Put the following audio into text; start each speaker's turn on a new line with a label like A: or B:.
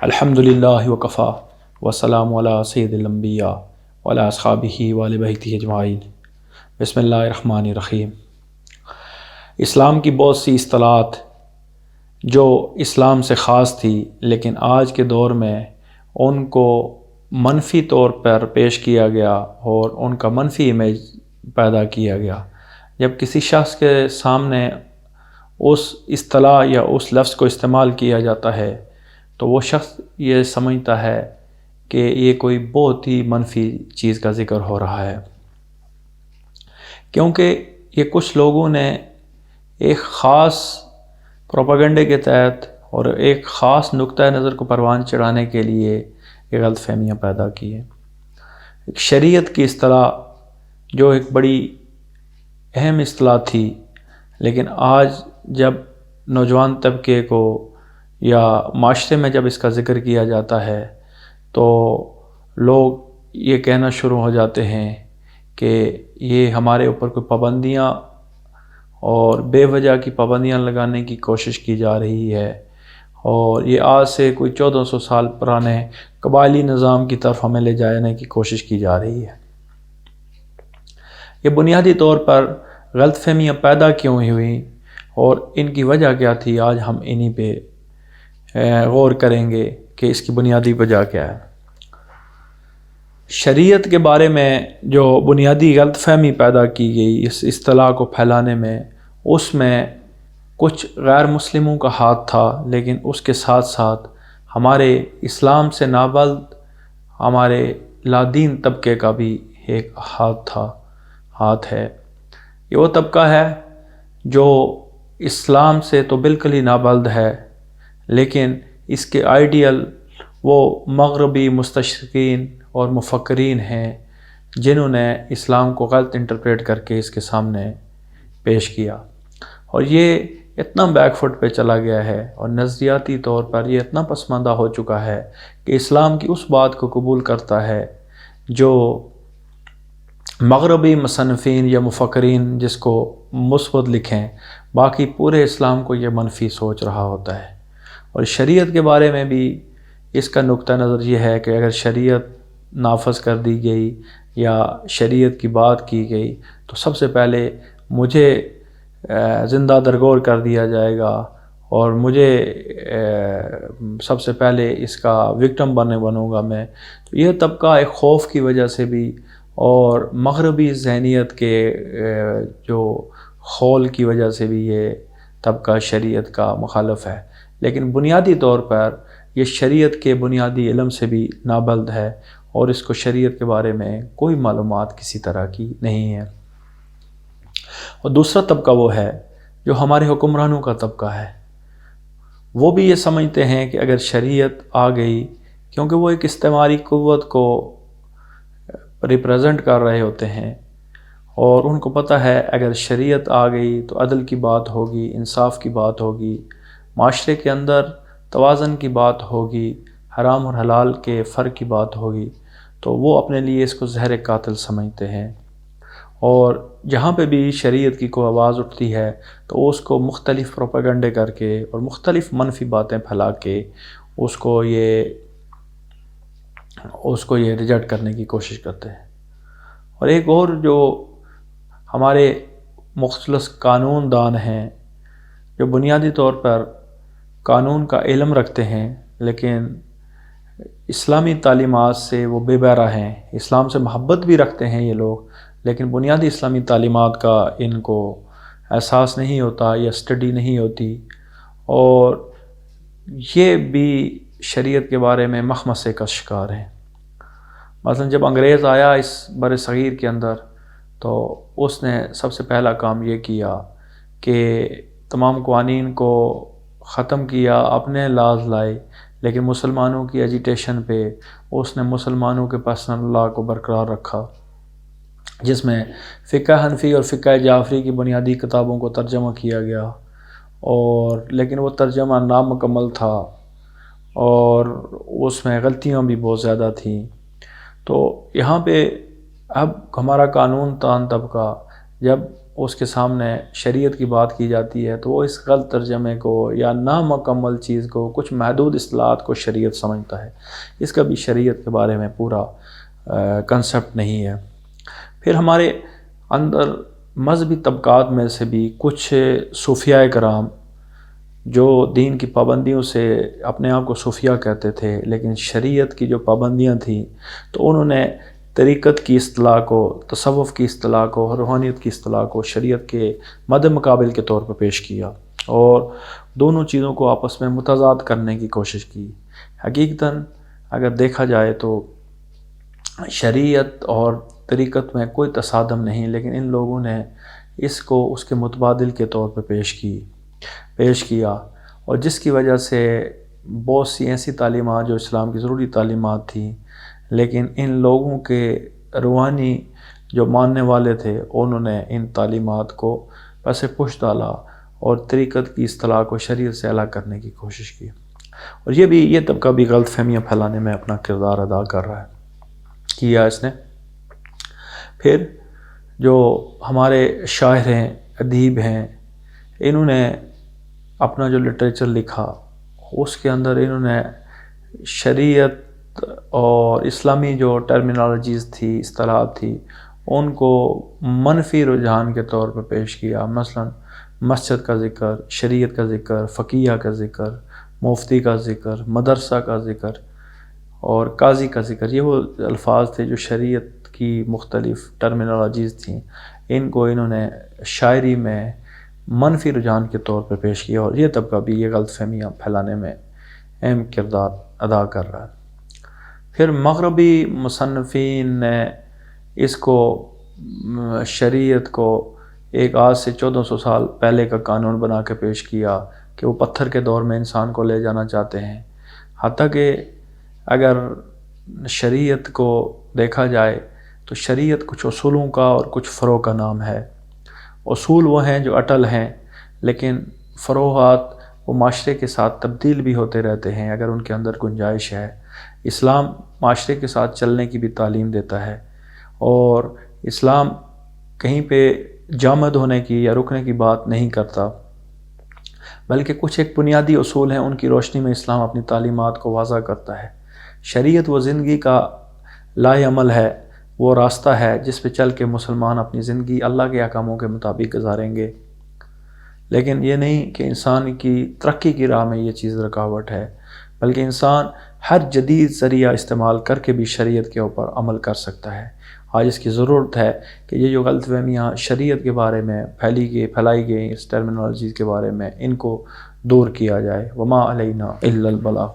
A: الحمدللہ وکفا وسلام علی سید الانبیاء وعلی اصحابہ وآل بیتہ اجمعین۔ بسم اللہ الرحمن الرحیم۔ اسلام کی بہت سی اصطلاحات جو اسلام سے خاص تھی لیکن آج کے دور میں ان کو منفی طور پر پیش کیا گیا اور ان کا منفی امیج پیدا کیا گیا۔ جب کسی شخص کے سامنے اس اصطلاح یا اس لفظ کو استعمال کیا جاتا ہے تو وہ شخص یہ سمجھتا ہے کہ یہ کوئی بہت ہی منفی چیز کا ذکر ہو رہا ہے، کیونکہ یہ کچھ لوگوں نے ایک خاص پروپیگنڈے کے تحت اور ایک خاص نقطۂ نظر کو پروان چڑھانے کے لیے یہ غلط فہمیاں پیدا کی ہیں۔ ایک شریعت کی اصطلاح جو ایک بڑی اہم اصطلاح تھی، لیکن آج جب نوجوان طبقے کو یا معاشرے میں جب اس کا ذکر کیا جاتا ہے تو لوگ یہ کہنا شروع ہو جاتے ہیں کہ یہ ہمارے اوپر کوئی پابندیاں اور بے وجہ کی پابندیاں لگانے کی کوشش کی جا رہی ہے، اور یہ آج سے کوئی 1400 سال پرانے قبائلی نظام کی طرف ہمیں لے جانے کی کوشش کی جا رہی ہے۔ یہ بنیادی طور پر غلط فہمیاں پیدا کیوں ہوئیں اور ان کی وجہ کیا تھی، آج ہم انہی پہ غور کریں گے کہ اس کی بنیادی وجہ کیا ہے۔ شریعت کے بارے میں جو بنیادی غلط فہمی پیدا کی گئی اس اصطلاح کو پھیلانے میں، اس میں کچھ غیر مسلموں کا ہاتھ تھا، لیکن اس کے ساتھ ساتھ ہمارے اسلام سے نابلد ہمارے لادین طبقے کا بھی ایک ہاتھ ہے۔ یہ وہ طبقہ ہے جو اسلام سے تو بالکل ہی نابلد ہے، لیکن اس کے آئیڈیل وہ مغربی مستشرقین اور مفکرین ہیں جنہوں نے اسلام کو غلط انٹرپریٹ کر کے اس کے سامنے پیش کیا، اور یہ اتنا بیک فٹ پہ چلا گیا ہے اور نظریاتی طور پر یہ اتنا پسماندہ ہو چکا ہے کہ اسلام کی اس بات کو قبول کرتا ہے جو مغربی مصنفین یا مفکرین جس کو مثبت لکھیں، باقی پورے اسلام کو یہ منفی سوچ رہا ہوتا ہے۔ اور شریعت کے بارے میں بھی اس کا نقطہ نظر یہ ہے کہ اگر شریعت نافذ کر دی گئی یا شریعت کی بات کی گئی تو سب سے پہلے مجھے زندہ درگور کر دیا جائے گا اور مجھے سب سے پہلے اس کا وکٹم بنوں گا میں۔ تو یہ طبقہ ایک خوف کی وجہ سے بھی اور مغربی ذہنیت کے جو خول کی وجہ سے بھی یہ طبقہ شریعت کا مخالف ہے، لیکن بنیادی طور پر یہ شریعت کے بنیادی علم سے بھی نابلد ہے اور اس کو شریعت کے بارے میں کوئی معلومات کسی طرح کی نہیں ہے۔ اور دوسرا طبقہ وہ ہے جو ہمارے حکمرانوں کا طبقہ ہے۔ وہ بھی یہ سمجھتے ہیں کہ اگر شریعت آ گئی، کیونکہ وہ ایک استعماری قوت کو ریپریزنٹ کر رہے ہوتے ہیں، اور ان کو پتہ ہے اگر شریعت آ گئی تو عدل کی بات ہوگی، انصاف کی بات ہوگی، معاشرے کے اندر توازن کی بات ہوگی، حرام اور حلال کے فرق کی بات ہوگی، تو وہ اپنے لیے اس کو زہر قاتل سمجھتے ہیں، اور جہاں پہ بھی شریعت کی کوئی آواز اٹھتی ہے تو اس کو مختلف پروپیگنڈے کر کے اور مختلف منفی باتیں پھیلا کے اس کو یہ ریجیکٹ کرنے کی کوشش کرتے ہیں۔ اور ایک اور جو ہمارے مخلص قانون دان ہیں جو بنیادی طور پر قانون کا علم رکھتے ہیں لیکن اسلامی تعلیمات سے وہ بے بہرہ ہیں، اسلام سے محبت بھی رکھتے ہیں یہ لوگ، لیکن بنیادی اسلامی تعلیمات کا ان کو احساس نہیں ہوتا یا اسٹڈی نہیں ہوتی، اور یہ بھی شریعت کے بارے میں مخمصے کا شکار ہیں۔ مثلا جب انگریز آیا اس بر صغیر کے اندر تو اس نے سب سے پہلا کام یہ کیا کہ تمام قوانین کو ختم کیا، اپنے لاز لائے، لیکن مسلمانوں کی ایجیٹیشن پہ اس نے مسلمانوں کے پرسنل لا کو برقرار رکھا، جس میں فقہ حنفی اور فقہ جعفری کی بنیادی کتابوں کو ترجمہ کیا گیا، اور لیکن وہ ترجمہ نامکمل تھا اور اس میں غلطیاں بھی بہت زیادہ تھیں۔ تو یہاں پہ اب ہمارا قانون دان طبقہ جب اس کے سامنے شریعت کی بات کی جاتی ہے تو وہ اس غلط ترجمے کو یا نامکمل چیز کو، کچھ محدود اصطلاحات کو شریعت سمجھتا ہے۔ اس کا بھی شریعت کے بارے میں پورا کنسپٹ نہیں ہے۔ پھر ہمارے اندر مذہبی طبقات میں سے بھی کچھ صوفیاء کرام جو دین کی پابندیوں سے اپنے آپ کو صوفیاء کہتے تھے، لیکن شریعت کی جو پابندیاں تھیں تو انہوں نے طریقت کی اصطلاح کو، تصوف کی اصطلاح کو، روحانیت کی اصطلاح کو شریعت کے مد مقابل کے طور پر پیش کیا اور دونوں چیزوں کو آپس میں متضاد کرنے کی کوشش کی۔ حقیقتاً اگر دیکھا جائے تو شریعت اور طریقت میں کوئی تصادم نہیں، لیکن ان لوگوں نے اس کو اس کے متبادل کے طور پر پیش کیا، اور جس کی وجہ سے بہت سی ایسی تعلیمات جو اسلام کی ضروری تعلیمات تھیں، لیکن ان لوگوں کے روحانی جو ماننے والے تھے انہوں نے ان تعلیمات کو پس پش ڈالا اور طریقت کی اصطلاح کو شریعت سے الگ کرنے کی کوشش کی، اور یہ طبقہ بھی غلط فہمیاں پھیلانے میں اپنا کردار ادا کر رہا ہے، کیا اس نے۔ پھر جو ہمارے شاعر ہیں، ادیب ہیں، انہوں نے اپنا جو لٹریچر لکھا اس کے اندر انہوں نے شریعت اور اسلامی جو ٹرمینالوجیز تھی، اصطلاحات تھی، ان کو منفی رجحان کے طور پر پیش کیا۔ مثلا مسجد کا ذکر، شریعت کا ذکر، فقیہ کا ذکر، مفتی کا ذکر، مدرسہ کا ذکر اور قاضی کا ذکر، یہ وہ الفاظ تھے جو شریعت کی مختلف ٹرمینالوجیز تھیں، ان کو انہوں نے شاعری میں منفی رجحان کے طور پر پیش کیا، اور یہ طبقہ بھی یہ غلط فہمیاں پھیلانے میں اہم کردار ادا کر رہا ہے۔ پھر مغربی مصنفین نے اس کو، شریعت کو ایک آج سے 1400 سال پہلے کا قانون بنا کے پیش کیا کہ وہ پتھر کے دور میں انسان کو لے جانا چاہتے ہیں، حتیٰ کہ اگر شریعت کو دیکھا جائے تو شریعت کچھ اصولوں کا اور کچھ فروع کا نام ہے۔ اصول وہ ہیں جو اٹل ہیں، لیکن فروعات وہ معاشرے کے ساتھ تبدیل بھی ہوتے رہتے ہیں اگر ان کے اندر گنجائش ہے۔ اسلام معاشرے کے ساتھ چلنے کی بھی تعلیم دیتا ہے، اور اسلام کہیں پہ جامد ہونے کی یا رکنے کی بات نہیں کرتا، بلکہ کچھ ایک بنیادی اصول ہیں، ان کی روشنی میں اسلام اپنی تعلیمات کو واضح کرتا ہے۔ شریعت وہ زندگی کا لائحہ عمل ہے، وہ راستہ ہے جس پہ چل کے مسلمان اپنی زندگی اللہ کے احکاموں کے مطابق گزاریں گے، لیکن یہ نہیں کہ انسان کی ترقی کی راہ میں یہ چیز رکاوٹ ہے، بلکہ انسان ہر جدید ذریعہ استعمال کر کے بھی شریعت کے اوپر عمل کر سکتا ہے۔ آج اس کی ضرورت ہے کہ یہ جو غلط فہمیاں شریعت کے بارے میں پھیلائی گئی اس ٹرمینالوجیز کے بارے میں، ان کو دور کیا جائے۔ وما علینا الا البلاغ۔